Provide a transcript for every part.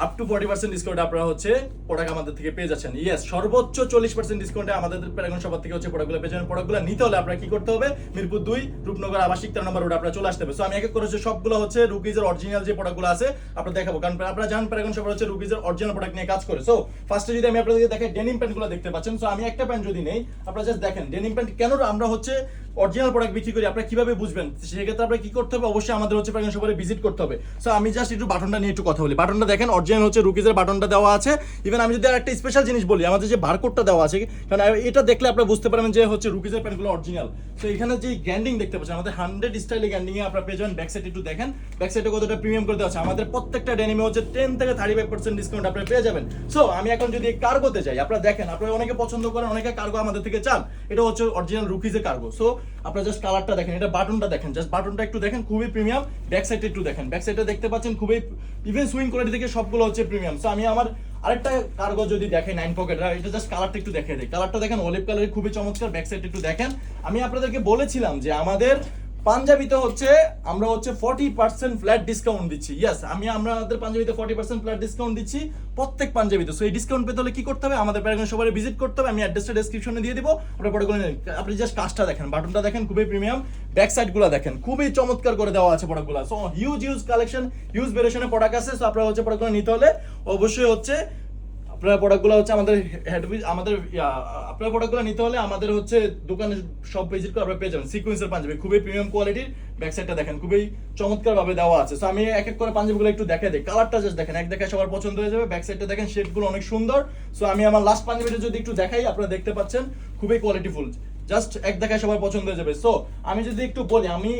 Up to 40% discount আপনারা হচ্ছে product আমাদের থেকে পেয়ে যাচ্ছেন। ইয়েস, সর্বোচ্চ 40% ডিসকাউন্টে আমাদের প্যারাগন শপ থেকে হচ্ছে প্রোডাক্টগুলো পেয়ে যাবেন। প্রোডাক্টগুলো নিতে হলে আপনারা কি করতে হবে, মিরপুর 2 রূপনগর আবাসিক 13 নম্বর রোড আপনারা চলে আসতে হবে। সো আমি এক এক করে হচ্ছে সবগুলো হচ্ছে রুকিজের অরিজিনাল যে প্রোডাক্টগুলো আছে আপনারা দেখাবো, কারণ আপনারা জানেন প্যারাগন শপ হচ্ছে রুকিজের অরিজিনাল প্রোডাক্ট নিয়ে কাজ করে। সো ফার্স্টে যদি আমি আপনাদেরকে দেখাই, ডেনিম প্যান্টগুলো দেখতে পাচ্ছেন। সো আমি একটা প্যান্ট যদি নেই, আপনারা জাস্ট দেখেন ডেনিম প্যান্ট কেন আমরা হচ্ছে অরিজিনাল প্রোডাক্ট বিক্রি করি, আপনারা কিভাবে বুঝবেন? সেক্ষেত্রে আপনারা কি করতে হবে, অবশ্যই আমাদের হচ্ছে প্যারাগন শপে ভিজিট করতে হবে। সো আমি জাস্ট একটু বাটনটা নিয়ে একটু কথা বলি। বাটনটা দেখেন অরিজিনাল হচ্ছে রুকিজের বাটনটা দেওয়া আছে। ইভেন আমি যদি একটা স্পেশাল জিনিস বলি, আমাদের যে বারকোডটা দেওয়া আছে, কারণ এটা দেখলে আপনারা বুঝতে পারবেন যে হচ্ছে রুকিজের প্যান্টগুলো অরিজিনাল। সো এখানে যে গ্যান্ডিং দেখতে পাচ্ছেন, আমাদের 100 স্টাইলে গ্যান্ডিং এ আপনারা পেয়ে যাবেন। ব্যাক সাইড একটু দেখেন, ব্যাক সাইডে কতটা প্রিমিয়াম করে দেওয়া আছে। আমাদের প্রত্যেকটা ডেনিমে হচ্ছে 10 থেকে 35% ডিসকাউন্ট আপনারা পেয়ে যাবেন। সো আমি এখন যদি কার্গোতে যাই, আপনারা দেখেন, আপনারা অনেকে পছন্দ করেন, অনেকে কার্গো আমাদের থেকে চান। এটা হচ্ছে অরিজিনাল রুকিজের কার্গো। সো আপনারা জাস্ট কালারটা দেখেন, এটা বাটনটা দেখেন, জাস্ট বাটনটা একটু দেখেন, খুবই প্রিমিয়াম। ব্যাক সাইডে একটু দেখেন, ব্যাক সাইডে দেখতে পাচ্ছেন খুবই ইভেন সুইং কোয়ালিটি থেকে সবগুলো হচ্ছে প্রিমিয়াম। সো আমি আমার আরেকটা কার্গো যদি দেখেন 9 পকেট, এটা জাস্ট কালারটা একটু দেখিয়ে দেয়। কালারটা দেখেন অলিভ কালারের, খুবই চমৎকার। ব্যাক সাইড একটু দেখেন। আমি আপনাদেরকে বলেছিলাম যে আমাদের পাঞ্জাবিতে হচ্ছে আমরা হচ্ছে 40% ফ্ল্যাট ডিসকাউন্ট দিচ্ছি। ইয়েস, আমাদের পাঞ্জাবিতে 40% ফ্ল্যাট ডিসকাউন্ট দিচ্ছি প্রত্যেক পাঞ্জাবিতে। সো এই ডিসকাউন্ট পেতে হলে কি করতে হবে, আমাদের প্যারাগন সবাই ভিজিট করতে হবে। আমি অ্যাড্রেসটা ডেসক্রিপশনে দিয়ে দিব, আপনারা পড়ে নিন। আপনি জাস্ট কাজটা দেখেন, বাটনটা দেখেন, খুবই প্রিমিয়াম। ব্যাক সাইডগুলো দেখেন, খুবই চমৎকার করে দেওয়া আছে প্রোডাক্টগুলো। সো হিউজ কালেকশন, হিউজ ভেরিয়েশনের প্রোডাক্ট আছে। সো আপনারা হচ্ছে প্রোডাক্টগুলো নিতে হলে অবশ্যই হচ্ছে আপনার প্রোডাক্টগুলো হচ্ছে আপনার প্রোডাক্টগুলো নিতে হলে আমাদের হচ্ছে দোকানে সব ভিজিট করে আপনারা পেয়ে যাবেন। সিকোয়েন্সের পাঞ্জাবি খুবই প্রিমিয়াম কোয়ালিটির। ব্যাক সাইডটা দেখেন, খুবই চমৎকার ভাবে দেওয়া আছে। সো আমি এক এক করে পাঞ্জাবিগুলো একটু দেখাই দিই। কালারটা জাস্ট দেখেন, এক দেখায় সবার পছন্দ হয়ে যাবে। ব্যাক সাইডটা দেখেন, শেডগুলো অনেক সুন্দর। সো আমি আমার লাস্ট পাঞ্জাবিটা যদি একটু দেখাই, আপনারা দেখতে পাচ্ছেন খুবই কোয়ালিটিফুল, জাস্ট এক দেখায় সবার পছন্দ হয়ে যাবে। সো আমি যদি একটু বলি, আমি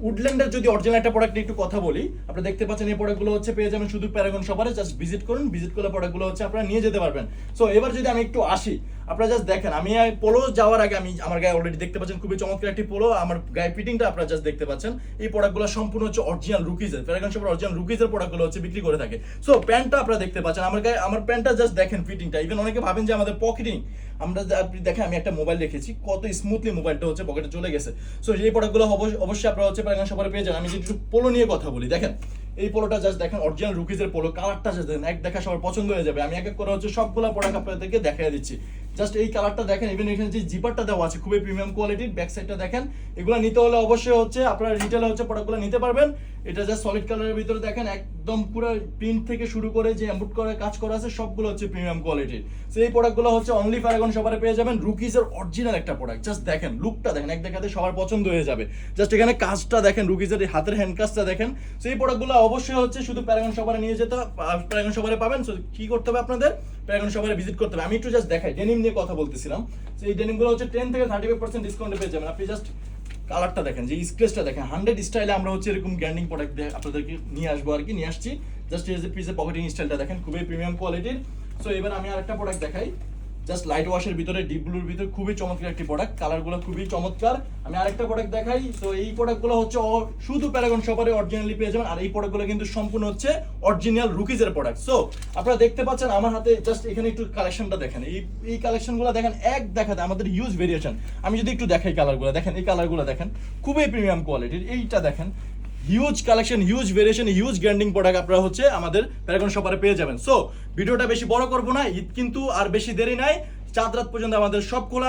উডল্যান্ডের যদি অরিজিনাল একটা প্রোডাক্ট একটু কথা বলি, আপনারা দেখতে পাচ্ছেন এই প্রোডাক্টগুলো হচ্ছে পেয়ে যাবেন শুধু প্যারাগন শপারে। জাস্ট ভিজিট করুন, ভিজিট করলে প্রোডাক্টগুলো হচ্ছে আপনারা নিয়ে যেতে পারবেন। সো এবার যদি আমি একটু আসি, আপনারা জাস্ট দেখেন, আমি পোলো যাওয়ার আগে আমি আমার গায়ে অলরেডি দেখতে পাচ্ছেন খুবই চমৎকার একটি পোলো। আমার গায়ে ফিটিংটা আপনারা জাস্ট দেখতে পাচ্ছেন। এই প্রোডাক্টগুলো সম্পূর্ণ হচ্ছে অরিজিনাল রুকিজের, প্যারাগন শপের অরিজিনাল রুকিজের প্রোডাক্টগুলো হচ্ছে বিক্রি করে থাকে। সো প্যান্টটা আপনারা দেখতে পাচ্ছেন আমার গায়ে, আমার প্যান্টটা জাস্ট দেখেন ফিটিংটা। ইভেন অনেকে ভাবেন যে আমাদের পকেটিং, আমরা আপনি দেখেন আমি একটা মোবাইল রেখেছি, কত স্মুথলি মোবাইলটা হচ্ছে পকেটে চলে গেছে। সো এই প্রোডাক্টগুলো অবশ্যই আপনারা হচ্ছে প্যারাগন শপে পেয়ে যান। আমি যদি একটু পোলো নিয়ে কথা বলি, দেখেন এই পোলোটা জাস্ট দেখেন, অরিজিনাল রুকিজের পোলো। কালারটা জাস্ট দেখেন, এক দেখা সবার পছন্দ হয়ে যাবে। আমি এক এক করে হচ্ছে সবগুলো প্রোডাক্ট আপনাদেরকে দেখাই দিচ্ছি। জাস্ট এই কালারটা দেখেন, ইভেন এখানে যে জিপারটা দেওয়া আছে খুবই প্রিমিয়াম কোয়ালিটির। ব্যাক সাইডটা দেখেন, এগুলো নিতে হলে অবশ্যই হচ্ছে আপনারা রিটেলে হচ্ছে প্রোডাক্টগুলো নিতে পারবেন। এটা জাস্ট সলিড কালারের ভিতরে দেখেন, একদম পুরো প্রিন্ট থেকে শুরু করে যে এমবুট করে কাজ করা আছে সবগুলো হচ্ছে প্রিমিয়াম কোয়ালিটির। সো এই প্রোডাক্টগুলো হচ্ছে অনলি প্যারাগন শপে পেয়ে যাবেন। রুকিজের অরিজিনাল একটা প্রোডাক্ট, জাস্ট দেখেন লুকটা দেখেন, এক দেখাতে সবার পছন্দ হয়ে যাবে। জাস্ট এখানে কাজটা দেখেন, রুকিজের হাতের হ্যান্ড কাজটা দেখেন। সো এই প্রোডাক্টগুলো অবশ্যই হচ্ছে শুধু প্যারাগন শপে নিয়ে যেতে, প্যারাগন শপে পাবেন। সো কি করতে হবে আপনাদের, প্যারাগন শপে ভিজিট করতে হবে। আমি একটু জাস্ট দেখাই, ডেনিম নিয়ে কথা বলতেছিলাম। সো এই ডেনিমগুলো হচ্ছে 10 থেকে 35% ডিসকাউন্টে পেয়ে যাবেন। আপনি জাস্ট কালারটা দেখেন, যে স্ক্রেচটা দেখেন, 100 স্টাইলে আমরা হচ্ছে এরকম গ্যান্ডিং প্রোডাক্ট আপনাদেরকে নিয়ে আসবো আর কি, নিয়ে আসছি। জাস্ট এই যে পিসের পকেটিং স্টাইলটা দেখেন, খুবই প্রিমিয়াম কোয়ালিটির। সো এবার আমি আরেকটা প্রোডাক্ট দেখাই, জাস্ট লাইট ওয়াশের ভিতরে, ডিপ ব্লুর ভিতরে খুবই চমৎকার একটি প্রোডাক্ট। কালারগুলো খুবই চমৎকার। আমি আরেকটা প্রোডাক্ট দেখাই। তো এই প্রোডাক্টগুলো হচ্ছে শুধু প্যারাগন শপারে অরিজিনালি পেয়ে যাবেন। আর এই প্রোডাক্টগুলো কিন্তু সম্পূর্ণ হচ্ছে অরিজিনাল রুকিজের প্রোডাক্ট। সো আপনারা দেখতে পাচ্ছেন আমার হাতে, জাস্ট এখানে একটু কালেকশনটা দেখেন, এই কালেকশনগুলো দেখেন, এক দেখাতে আমাদের হিউজ ভেরিয়েশন। আমি যদি একটু দেখাই কালারগুলো দেখেন, এই কালারগুলো দেখেন, খুবই প্রিমিয়াম কোয়ালিটির। এইটা দেখেন, huge collection, huge variation, huge grinding product আপনারা হচ্ছে আমাদের প্যারাগন শপারে পেয়ে যাবেন। সো ভিডিওটা বেশি বড় করবো না, ঈদ কিন্তু আর বেশি দেরি নাই, চাঁদ রাত পর্যন্ত আমাদের সব খোলা।